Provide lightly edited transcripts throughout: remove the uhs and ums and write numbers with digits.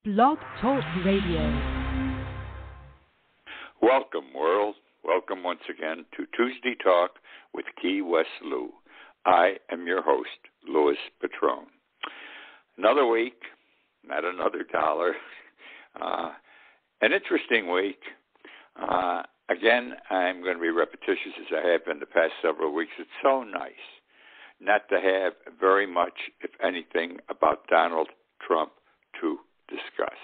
Blog Talk Radio. Welcome, world. Welcome once again to Tuesday Talk with Key West Lou. I am your host, Louis Patron. Another week, not another dollar. An interesting week. Again, I'm going to be repetitious as I have been the past several weeks. It's so nice not to have very much, if anything, about Donald Trump to discuss.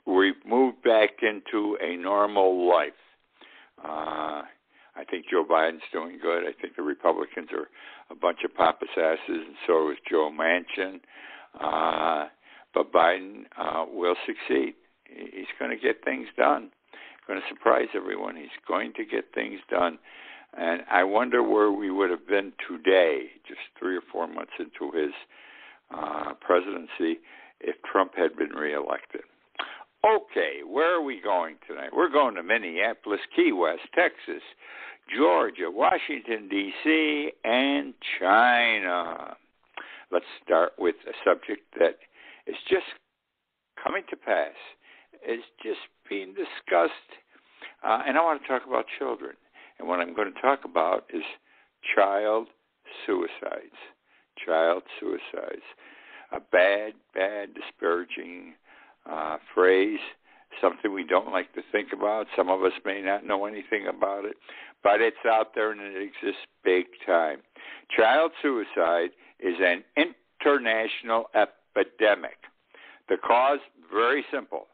We've moved back into a normal life. I think Joe Biden's doing good. I think the Republicans are a bunch of pompous asses, and so is Joe Manchin. But Biden will succeed. He's going to get things done. Going to surprise everyone. He's going to get things done. And I wonder where we would have been today, just 3 or 4 months into his presidency, if Trump had been reelected. Okay, where are we going tonight? We're going to Minneapolis, Key West, Texas, Georgia, Washington, D.C., and China. Let's start with a subject that is just coming to pass. It's just being discussed, and I want to talk about children. And what I'm going to talk about is child suicides. Child suicides. A bad, disparaging phrase, something we don't like to think about. Some of us may not know anything about it, but it's out there and it exists big time. Child suicide is an international epidemic. The cause, very simple.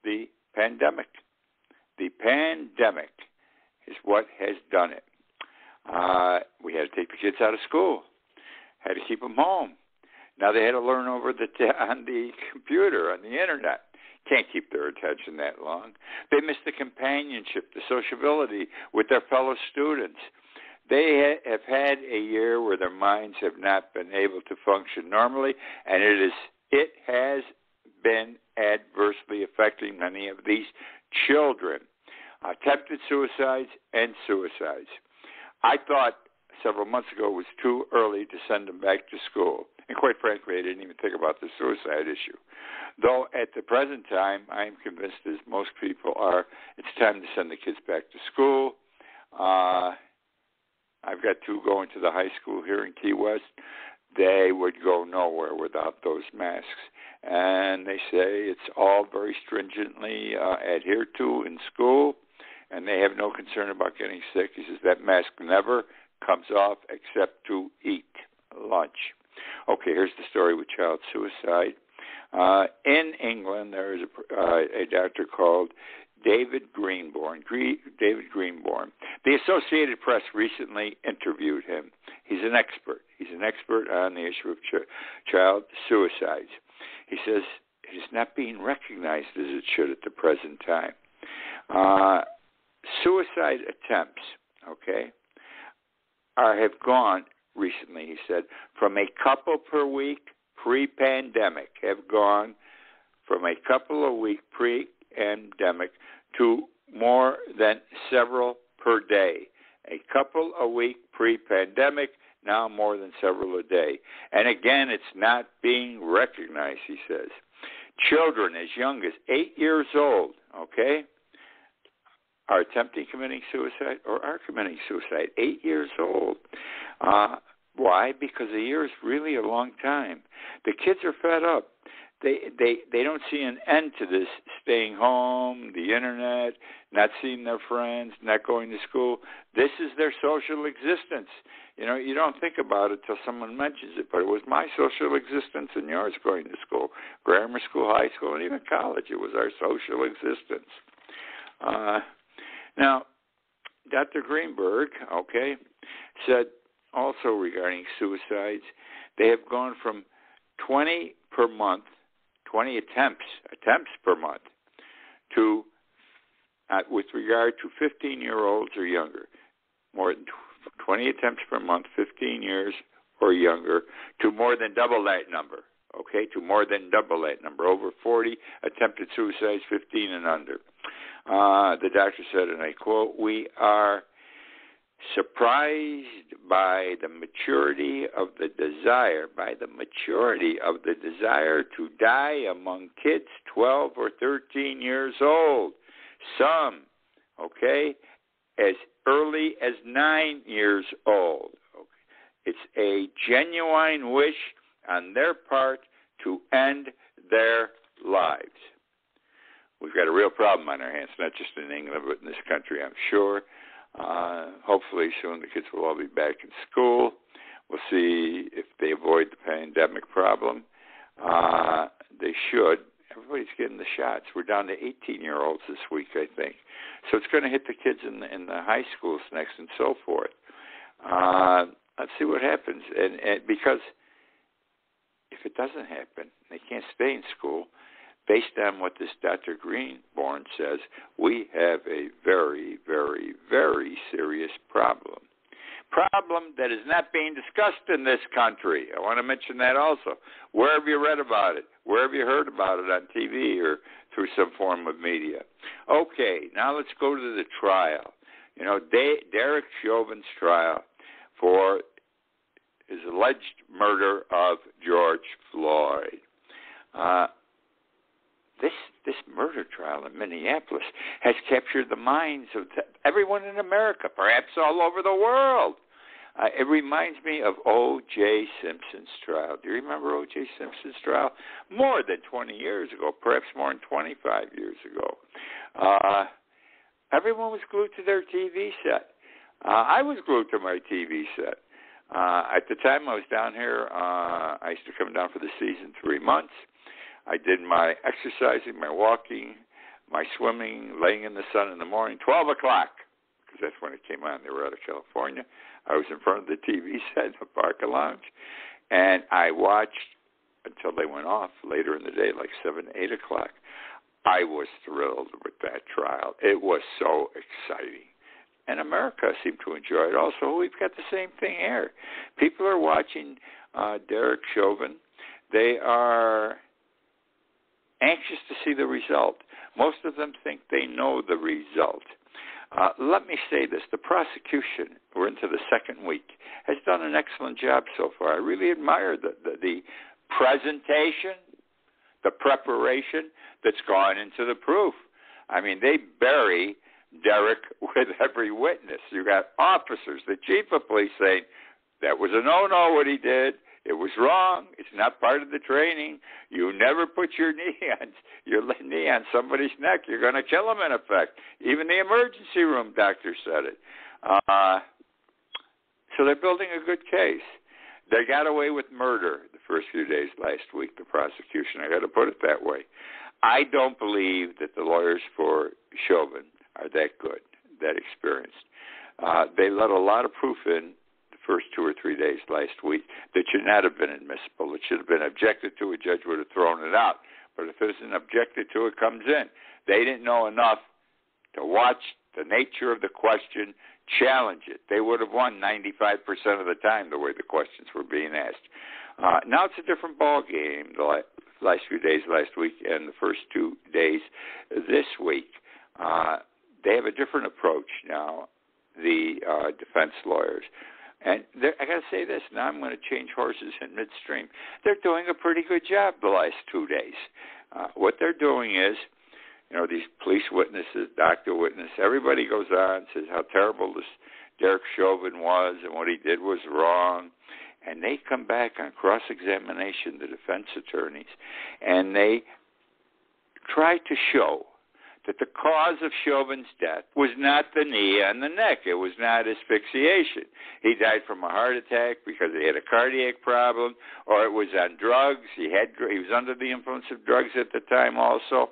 The pandemic. The pandemic is what has done it. We had to take the kids out of school. Had to keep them home. Now they had to learn over on the computer, on the internet. Can't keep their attention that long. They miss the companionship, the sociability with their fellow students. They have had a year where their minds have not been able to function normally, and it has been adversely affecting many of these children. Attempted suicides and suicides. I thought several months ago it was too early to send them back to school. And quite frankly, I didn't even think about the suicide issue. Though at the present time, I am convinced, as most people are, it's time to send the kids back to school. I've got 2 going to the high school here in Key West. They would go nowhere without those masks. And they say it's all very stringently adhered to in school, and they have no concern about getting sick. He says that mask never comes off except to eat lunch. Okay, here's the story with child suicide. In England, there is a doctor called David Greenbaum. The Associated Press recently interviewed him. He's an expert. He's an expert on the issue of child suicides. He says it is not being recognized as it should at the present time. Suicide attempts, have gone recently, he said, from a couple per week pre-pandemic, have gone from a couple a week pre-pandemic to more than several per day. A couple a week pre-pandemic, now more than several a day. And again, it's not being recognized, he says. Children as young as 8 years old, are attempting committing suicide or are committing suicide. 8 years old. Why? Because a year is really a long time. The kids are fed up. They don't see an end to this staying home, the internet, not seeing their friends, not going to school. This is their social existence. You know, you don't think about it till someone mentions it, but it was my social existence and yours going to school, grammar school, high school, and even college. It was our social existence. Now, Dr. Greenberg, said also regarding suicides, they have gone from 20 per month, 20 attempts per month, to, with regard to 15-year-olds or younger, more than 20 attempts per month, 15 years or younger, to more than double that number, to more than double that number, over 40 attempted suicides, 15 and under. The doctor said, and I quote, "We are surprised by the maturity of the desire, to die among kids 12 or 13 years old. Some, as early as 9 years old. It's a genuine wish on their part to end their lives. We've got a real problem on our hands, not just in England, but in this country, I'm sure. Hopefully soon the kids will all be back in school. We'll see if they avoid the pandemic problem. They should. Everybody's getting the shots. We're down to 18-year-olds this week, I think. So it's going to hit the kids in the high schools next and so forth. Let's see what happens. And because if it doesn't happen, they can't stay in school. Based on what this Dr. Greenborn says, we have a very, very, very serious problem. Problem that is not being discussed in this country. I want to mention that also. Where have you read about it? Where have you heard about it on TV or through some form of media? Okay, now let's go to the trial. Derek Chauvin's trial for his alleged murder of George Floyd. This murder trial in Minneapolis has captured the minds of everyone in America, perhaps all over the world. It reminds me of O.J. Simpson's trial. Do you remember O.J. Simpson's trial? More than 20 years ago, perhaps more than 25 years ago. Everyone was glued to their TV set. I was glued to my TV set. At the time I was down here, I used to come down for the season 3 months. I did my exercising, my walking, my swimming, laying in the sun in the morning, 12 o'clock, because that's when it came on. They were out of California. I was in front of the TV set in the Parker Lounge, and I watched until they went off later in the day, like 7, 8 o'clock. I was thrilled with that trial. It was so exciting. And America seemed to enjoy it also. We've got the same thing here. People are watching Derek Chauvin. They are anxious to see the result. Most of them think they know the result. Let me say this. The prosecution, we're into the second week, has done an excellent job so far. I really admire the presentation, the preparation that's gone into the proof. I mean, they bury Derek with every witness. You got officers, the chief of police saying, that was a no-no what he did. It was wrong. It's not part of the training. You never put your knee on somebody's neck. You're going to kill him, in effect. Even the emergency room doctor said it. So they're building a good case. They got away with murder the first few days last week, the prosecution. I got to put it that way. I don't believe that the lawyers for Chauvin are that good, that experienced. They let a lot of proof in first 2 or 3 days last week that should not have been admissible. It should have been objected to. A judge would have thrown it out. But if it isn't objected to, it comes in. They didn't know enough to watch the nature of the question, challenge it. They would have won 95% of the time the way the questions were being asked. Now it's a different ball game the last few days last week and the first 2 days this week. They have a different approach now, the defense lawyers. And I got to say this, now I'm going to change horses in midstream. They're doing a pretty good job the last 2 days. What they're doing is, these police witnesses, doctor witnesses, everybody goes on and says how terrible this Derek Chauvin was and what he did was wrong. And they come back on cross-examination, the defense attorneys, and they try to show that the cause of Chauvin's death was not the knee on the neck. It was not asphyxiation. He died from a heart attack because he had a cardiac problem, or it was on drugs. He was under the influence of drugs at the time also,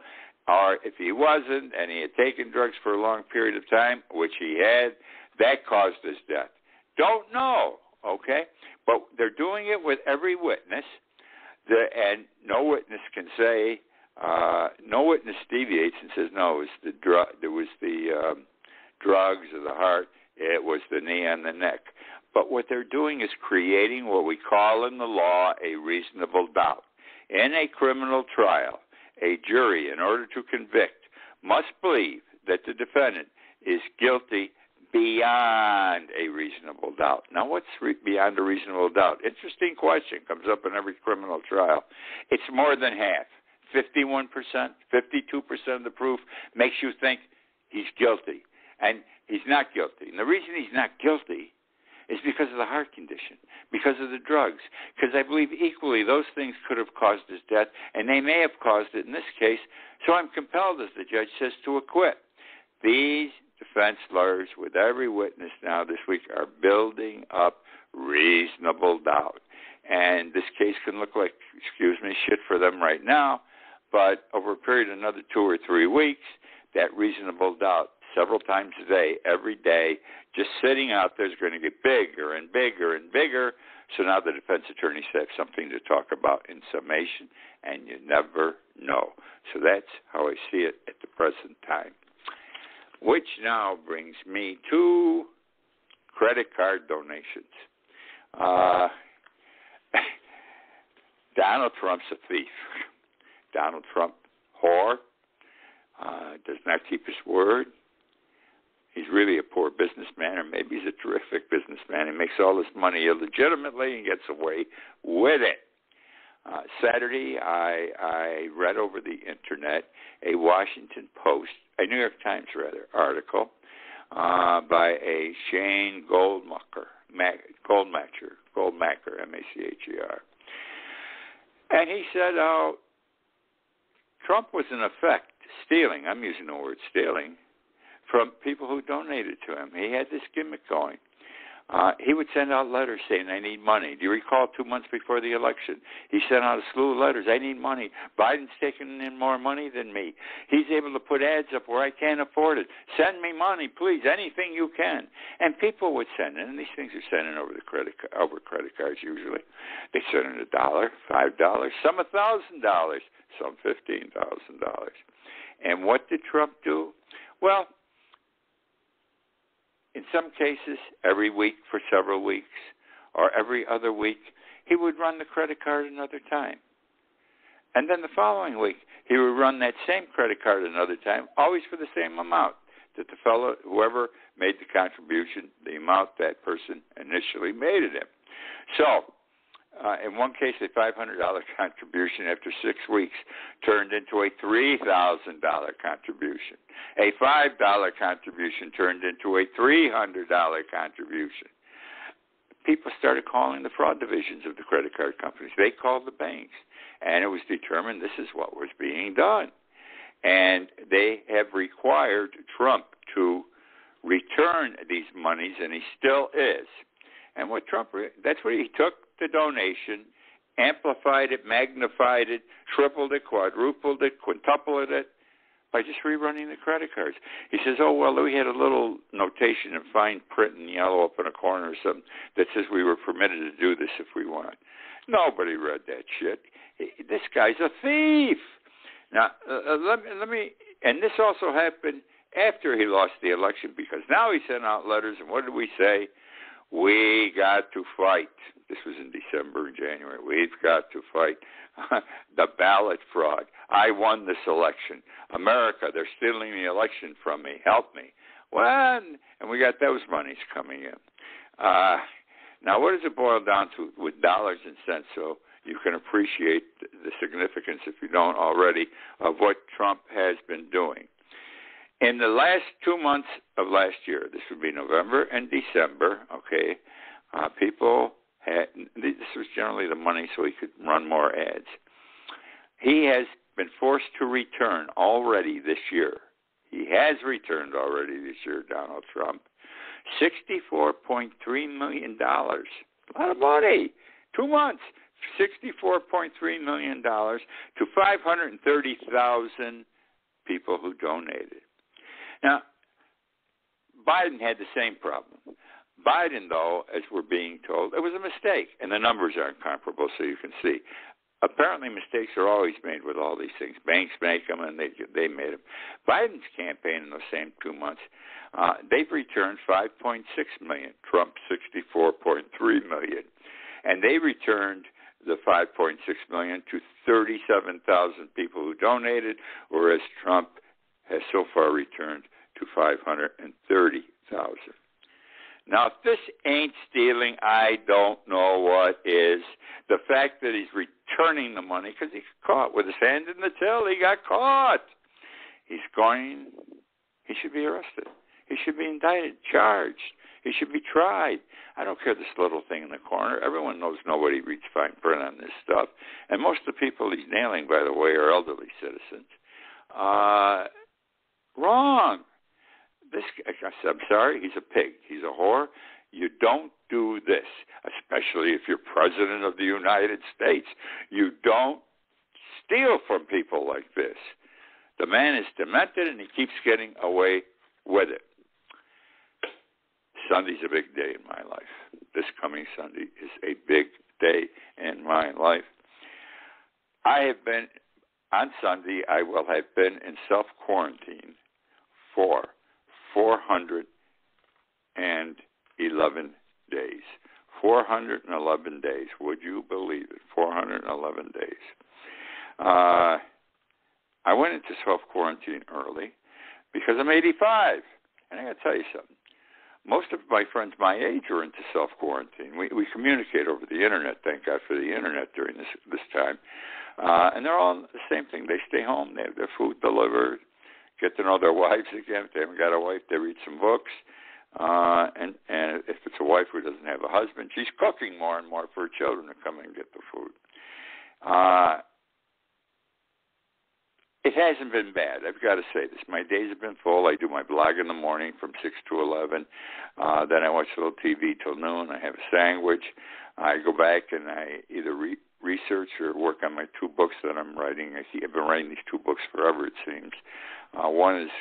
or if he wasn't and he had taken drugs for a long period of time, which he had, that caused his death. Don't know, okay? But they're doing it with every witness, and no witness can say, no witness deviates and says, no, it was the drugs or the heart, it was the knee on the neck. But what they're doing is creating what we call in the law a reasonable doubt. In a criminal trial, a jury, in order to convict, must believe that the defendant is guilty beyond a reasonable doubt. Now, what's beyond a reasonable doubt? Interesting question. Comes up in every criminal trial. It's more than half. 51%, 52% of the proof makes you think he's guilty. And he's not guilty. And the reason he's not guilty is because of the heart condition, because of the drugs. Because I believe equally those things could have caused his death, and they may have caused it in this case. So I'm compelled, as the judge says, to acquit. These defense lawyers, with every witness now this week, are building up reasonable doubt. And this case can look like, shit for them right now, but over a period of another 2 or 3 weeks, that reasonable doubt, several times a day, every day, just sitting out there is going to get bigger and bigger and bigger. So now the defense attorneys have something to talk about in summation, and you never know. So that's how I see it at the present time. Which now brings me to credit card donations. Donald Trump's a thief. Donald Trump, whore, does not keep his word. He's really a poor businessman, or maybe he's a terrific businessman. He makes all this money illegitimately and gets away with it. Saturday, I read over the Internet a Washington Post, a New York Times, rather, article by a Shane Goldmacher, M-A-C-H-E-R. And he said, Trump was in effect stealing, I'm using the word stealing, from people who donated to him. He had this gimmick going. He would send out letters saying, I need money. Do you recall 2 months before the election? He sent out a slew of letters. I need money. Biden's taking in more money than me. He's able to put ads up where I can't afford it. Send me money, please, anything you can. And people would send it, and these things are sent in over credit cards usually. They send in $1, $5, some $1,000, some $15,000. And what did Trump do? Well, in some cases, every week for several weeks, or every other week, he would run the credit card another time. And then the following week, he would run that same credit card another time, always for the same amount that the fellow, whoever made the contribution, the amount that person initially made it in. So, in one case, a $500 contribution after 6 weeks turned into a $3,000 contribution. A $5 contribution turned into a $300 contribution. People started calling the fraud divisions of the credit card companies. They called the banks, and it was determined this is what was being done. And they have required Trump to return these monies, and he still is. And what Trump, that's what he took the donation, amplified it, magnified it, tripled it, quadrupled it, quintupled it by just rerunning the credit cards. He says, oh, well, we had a little notation in fine print in yellow up in a corner or something that says we were permitted to do this if we want. Nobody read that shit. This guy's a thief. Now, let me, and this also happened after he lost the election, because now he sent out letters, and what did we say? We got to fight. This was in December and January. We've got to fight the ballot fraud. I won this election. America, they're stealing the election from me. Help me. Well, and we got those monies coming in. Now, what does it boil down to with dollars and cents, so you can appreciate the significance, if you don't already, of what Trump has been doing? In the last 2 months of last year, this would be November and December, okay, people had, this was generally the money so he could run more ads. He has been forced to return already this year. He has returned already this year, Donald Trump, $64.3 million. A lot of money. 2 months, $64.3 million to 530,000 people who donated. Now, Biden had the same problem. Biden, though, as we're being told, it was a mistake, and the numbers aren't comparable, so you can see. Apparently, mistakes are always made with all these things. Banks make them, and they made them. Biden's campaign in those same 2 months, they've returned $5.6 million, Trump $64.3 million. And they returned the $5.6 million to 37,000 people who donated, whereas Trump has so far returned to 530,000. Now, if this ain't stealing, I don't know what is. The fact that he's returning the money, because he got caught with his hand in the till. He got caught. He should be arrested. He should be indicted, charged. He should be tried. I don't care this little thing in the corner. Everyone knows nobody reads fine print on this stuff. And most of the people he's nailing, by the way, are elderly citizens. Wrong. I'm sorry, he's a pig. He's a whore. You don't do this, especially if you're president of the United States. You don't steal from people like this. The man is demented, and he keeps getting away with it. Sunday's a big day in my life. This coming Sunday is a big day in my life. On Sunday, I will have been in self-quarantine for 411 days. 411 days. Would you believe it? 411 days. I went into self-quarantine early because I'm 85. And I got to tell you something. Most of my friends my age are into self-quarantine. We communicate over the Internet, thank God for the Internet during this time. And they're all the same thing. They stay home. They have their food delivered, get to know their wives again. If they haven't got a wife, they read some books. And if it's a wife who doesn't have a husband, she's cooking more and more for her children to come and get the food. It hasn't been bad. I've got to say this. My days have been full. I do my blog in the morning from 6 to 11. Then I watch a little TV till noon. I have a sandwich. I go back and I either research or work on my 2 books that I'm writing. I've been writing these 2 books forever, it seems. One is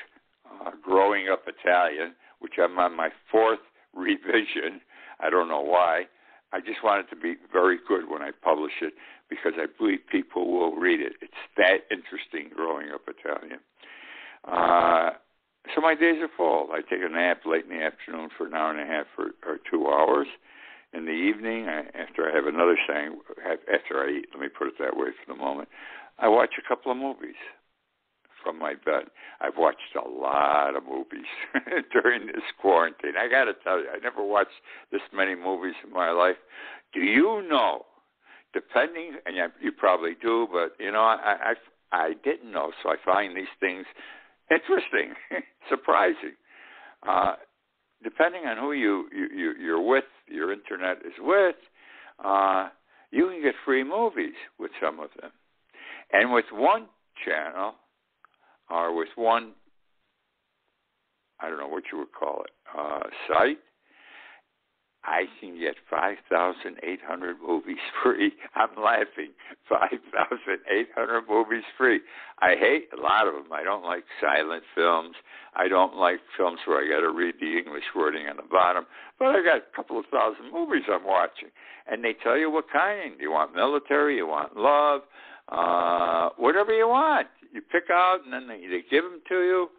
Growing Up Italian, which I'm on my 4th revision. I don't know why. I just want it to be very good when I publish it because I believe people will read it. It's that interesting, Growing Up Italian. So my days are full. I take a nap late in the afternoon for an hour and a half or 2 hours. In the evening, after I have another after I eat, let me put it that way for the moment, I watch a couple of movies from my bed. I've watched a lot of movies during this quarantine. I got to tell you, I never watched this many movies in my life. Do you know, depending, and you probably do, but, you know, I didn't know, so I find these things interesting, surprising. Depending on who you're with, your internet is with, you can get free movies with some of them. And with one channel, or with one, I don't know what you would call it, site, I can get 5,800 movies free. I'm laughing. 5,800 movies free. I hate a lot of them. I don't like silent films. I don't like films where I got to read the English wording on the bottom. But I got a couple of thousand movies I'm watching. And they tell you what kind. You want military, you want love, whatever you want. You pick out and then they give them to you.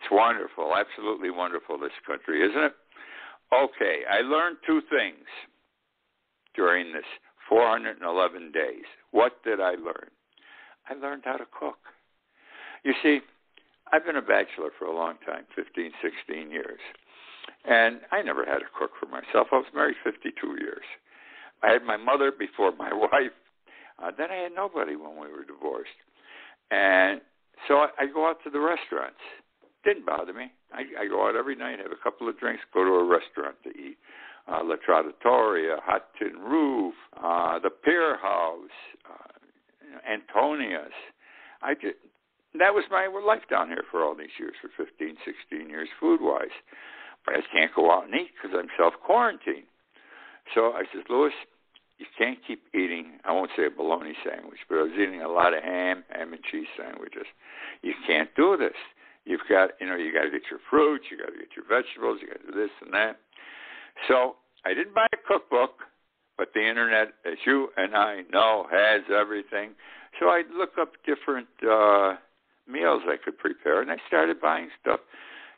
It's wonderful, absolutely wonderful, this country, isn't it? Okay, I learned 2 things during this 411 days. What did I learn? I learned how to cook. You see, I've been a bachelor for a long time, 15, 16 years. And I never had a cook for myself. I was married 52 years. I had my mother before my wife. Then I had nobody when we were divorced. And so I go out to the restaurants. Didn't bother me. I go out every night, have a couple of drinks, go to a restaurant to eat. La Trattoria, Hot Tin Roof, the Pier House, Antonia's. That was my life down here for all these years, for 15, 16 years, food-wise. But I can't go out and eat because I'm self-quarantined. So I said, Louis, you can't keep eating, I won't say a bologna sandwich, but I was eating a lot of ham and cheese sandwiches. You can't do this. You've got, you got to get your fruits, you got to get your vegetables, you got to do this and that. So I didn't buy a cookbook, but the internet, as you and I know, has everything. So I looked up different meals I could prepare, and I started buying stuff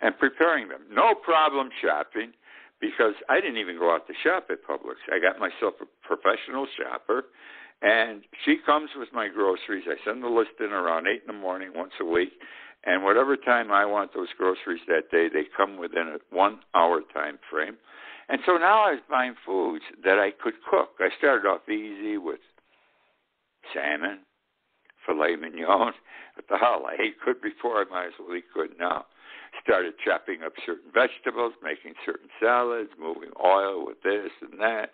and preparing them. No problem shopping, because I didn't even go out to shop at Publix. I got myself a professional shopper, and she comes with my groceries. I send the list in around 8 in the morning once a week, and whatever time I want those groceries that day, they come within a 1 hour time frame. And so now I was buying foods that I could cook. I started off easy with salmon, filet mignon. What the hell? I ate good before, I might as well eat good now. Started chopping up certain vegetables, making certain salads, moving oil with this and that.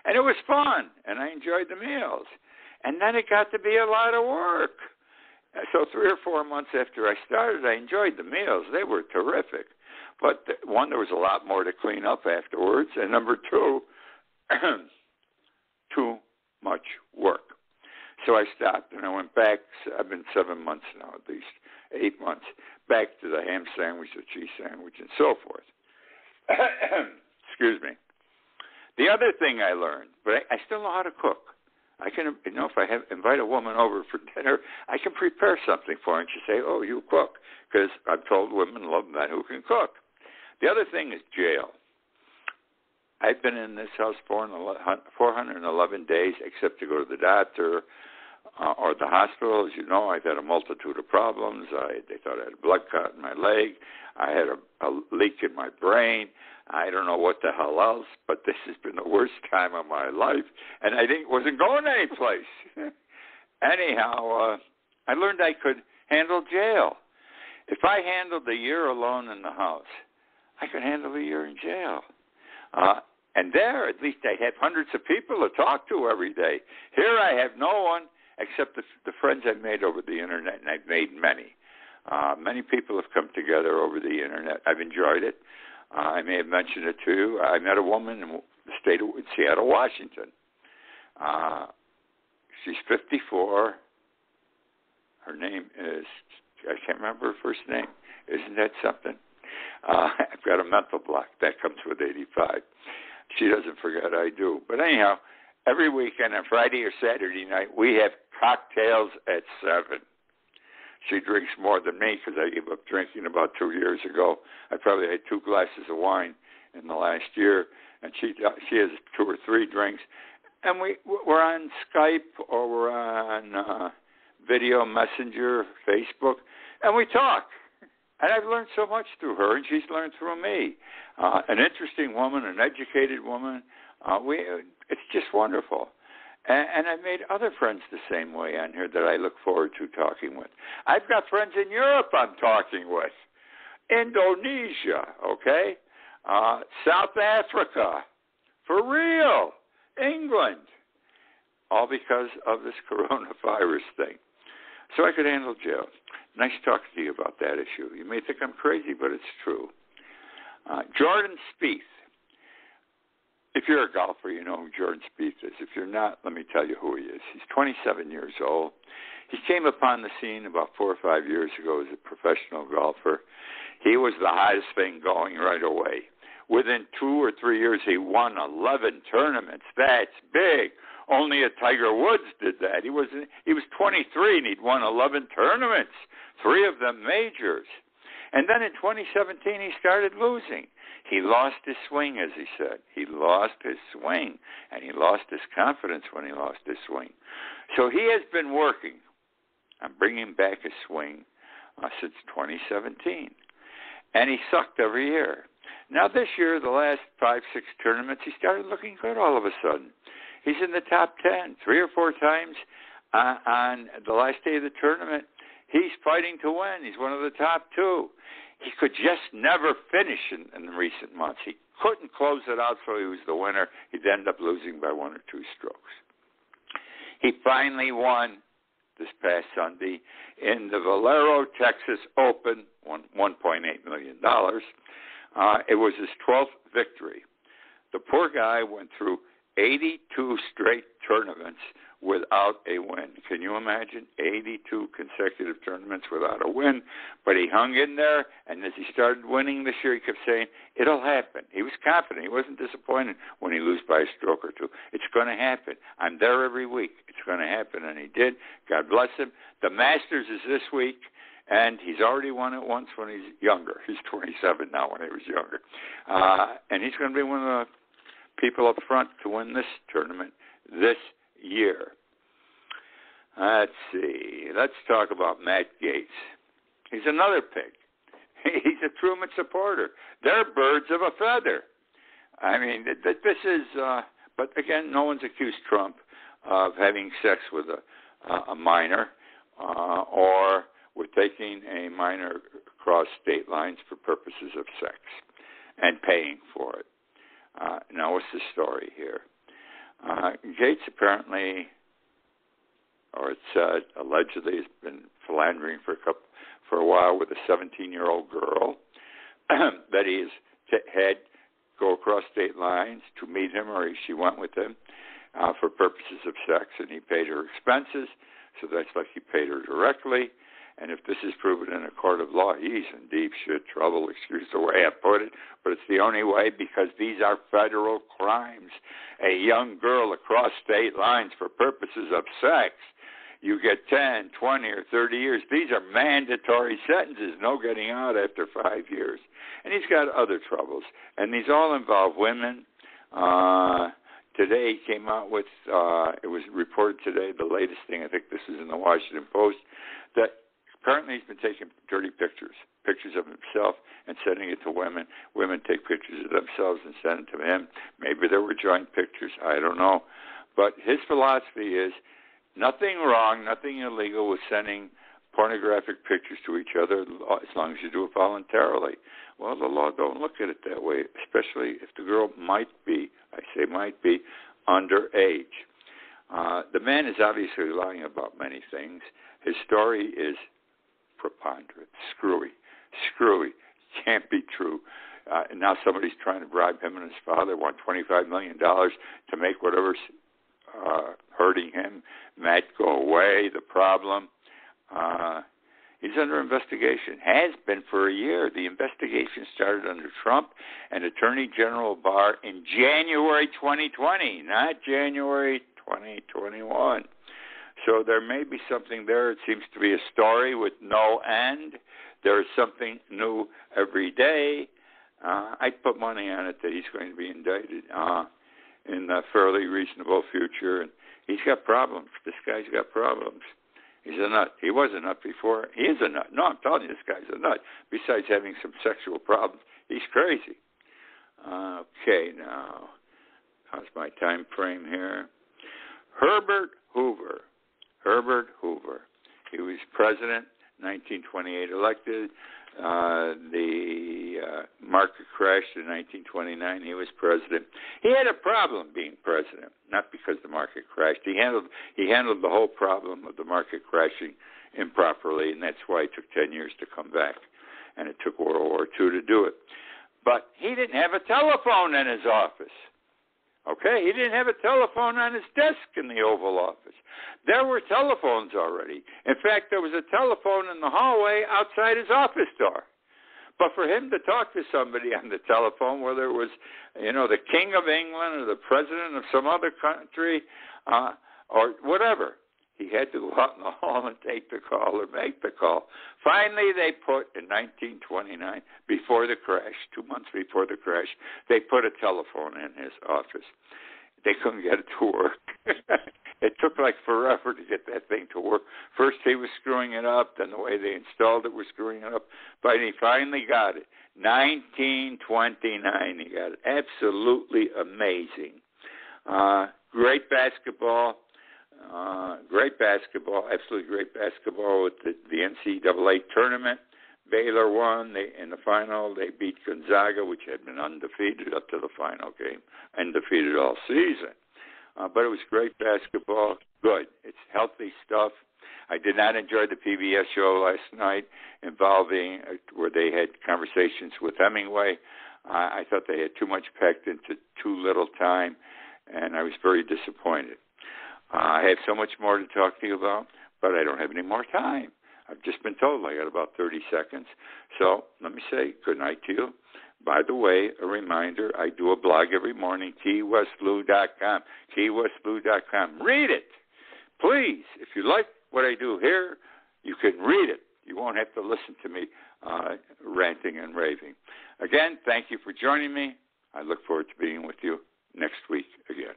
And it was fun, and I enjoyed the meals. And then it got to be a lot of work. So 3 or 4 months after I started, I enjoyed the meals. They were terrific. But one, there was a lot more to clean up afterwards. And number two, too much work. So I stopped, and I went back. I've been 7 months now, at least 8 months, back to the ham sandwich, the cheese sandwich, and so forth. Excuse me. The other thing I learned, but I still know how to cook. I can, if I invite a woman over for dinner, I can prepare something for her, and she say, "Oh, you cook," because I've told women love men who can cook. The other thing is jail. I've been in this house 411 days, except to go to the doctor or the hospital. As you know, I've had a multitude of problems. They thought I had a blood clot in my leg. I had a leak in my brain. I don't know what the hell else, but this has been the worst time of my life, and I wasn't going anyplace. Anyhow, I learned I could handle jail. If I handled a year alone in the house, I could handle a year in jail. And there, at least I have hundreds of people to talk to every day. Here I have no one except the friends I've made over the Internet, and I've made many. Many people have come together over the Internet. I've enjoyed it. I may have mentioned it to you. I met a woman in the state of Seattle, Washington. She's 54. Her name is, I can't remember her first name. Isn't that something? I've got a mental block. That comes with 85. She doesn't forget, I do. But anyhow, every weekend on Friday or Saturday night, we have cocktails at 7. She drinks more than me because I gave up drinking about 2 years ago. I probably had 2 glasses of wine in the last year, and she has 2 or 3 drinks. And we're on Skype or we're on video messenger, Facebook, and we talk. And I've learned so much through her, and she's learned through me. An interesting woman, an educated woman. It's just wonderful. And I've made other friends the same way on here that I look forward to talking with. I've got friends in Europe I'm talking with. Indonesia, okay? South Africa, for real, England, all because of this coronavirus thing. So I could handle jail. Nice talking to you about that issue. You may think I'm crazy, but it's true. Jordan Spieth. If you're a golfer, you know who Jordan Spieth is. If you're not, let me tell you who he is. He's 27 years old. He came upon the scene about 4 or 5 years ago as a professional golfer. He was the hottest thing going right away. Within 2 or 3 years, he won 11 tournaments. That's big. Only a Tiger Woods did that. He was 23 and he'd won 11 tournaments, 3 of them majors. And then in 2017, he started losing. He lost his swing, as he said. He lost his swing, and he lost his confidence when he lost his swing. So he has been working on bringing back his swing since 2017. And he sucked every year. Now this year, the last 5, 6 tournaments, he started looking good all of a sudden. He's in the top 10 3 or 4 times on the last day of the tournament. He's fighting to win. He's one of the top 2. He could just never finish in recent months. He couldn't close it out, so he was the winner. He'd end up losing by 1 or 2 strokes. He finally won this past Sunday in the Valero, Texas Open, $1.8 million. It was his 12th victory. The poor guy went through 82 straight tournaments without a win. Can you imagine? 82 consecutive tournaments without a win. But he hung in there, and as he started winning this year, he kept saying, it'll happen. He was confident. He wasn't disappointed when he lose by a stroke or 2. It's going to happen. I'm there every week. It's going to happen. And he did. God bless him. The Masters is this week, and he's already won it once when he's younger. He's 27 now when he was younger. And he's going to be one of the people up front to win this tournament this year. Let's see. Let's talk about Matt Gaetz. He's another pig. He's a Truman supporter. They're birds of a feather. I mean, this is, but again, no one's accused Trump of having sex with a minor or with taking a minor across state lines for purposes of sex and paying for it. Now, what's the story here? Gates apparently, or it's said, allegedly has been philandering for a while with a 17-year-old girl that he has had go across state lines to meet him, or she went with him for purposes of sex, and he paid her expenses, so that's like he paid her directly. And if this is proven in a court of law, he's in deep shit trouble, excuse the way I put it, but it's the only way because these are federal crimes. A young girl across state lines for purposes of sex, you get 10, 20, or 30 years. These are mandatory sentences, no getting out after 5 years. And he's got other troubles, and these all involve women. Today he came out with, it was reported today, the latest thing, I think this is in the Washington Post, that apparently he's been taking dirty pictures of himself and sending it to women. Women take pictures of themselves and send it to him. Maybe there were joint pictures, I don't know. But his philosophy is nothing wrong, nothing illegal with sending pornographic pictures to each other as long as you do it voluntarily. Well, the law don't look at it that way, especially if the girl might be, I say might be, underage. The man is obviously lying about many things. His story is preponderant, screwy, can't be true. And now somebody's trying to bribe him and his father, want $25 million to make whatever's hurting him, might go away, the problem. He's under investigation, has been for a year. The investigation started under Trump and Attorney General Barr in January 2020, not January 2021. So there may be something there. It seems to be a story with no end. There is something new every day. I'd put money on it that he's going to be indicted in a fairly reasonable future. And he's got problems. This guy's got problems. He's a nut. He was a nut before. He is a nut. No, I'm telling you, this guy's a nut. Besides having some sexual problems, he's crazy. Okay, now, how's my time frame here? Herbert Hoover. He was president, 1928 elected. The market crashed in 1929. He was president. He had a problem being president, not because the market crashed. He handled the whole problem of the market crashing improperly, and that's why it took 10 years to come back. And it took World War II to do it. But he didn't have a telephone in his office. Okay, he didn't have a telephone on his desk in the Oval Office. There were telephones already. In fact, there was a telephone in the hallway outside his office door. But for him to talk to somebody on the telephone, whether it was, the King of England or the President of some other country or whatever, he had to go out in the hall and take the call or make the call. Finally, they put, in 1929, before the crash, 2 months before the crash, they put a telephone in his office. They couldn't get it to work. It took like forever to get that thing to work. First he was screwing it up, then the way they installed it was screwing it up. But he finally got it. 1929, he got it. Absolutely amazing. Great basketball. Absolutely great basketball with the NCAA tournament. Baylor won. In the final, they beat Gonzaga, which had been undefeated up to the final game, undefeated all season. But it was great basketball. Good. It's healthy stuff. I did not enjoy the PBS show last night involving where they had conversations with Hemingway. I thought they had too much packed into too little time, and I was very disappointed. I have so much more to talk to you about, but I don't have any more time. I've just been told I got about 30 seconds. So let me say good night to you. By the way, a reminder, I do a blog every morning, keywestblue.com, keywestblue.com. Read it. Please, if you like what I do here, you can read it. You won't have to listen to me ranting and raving. Again, thank you for joining me. I look forward to being with you next week again.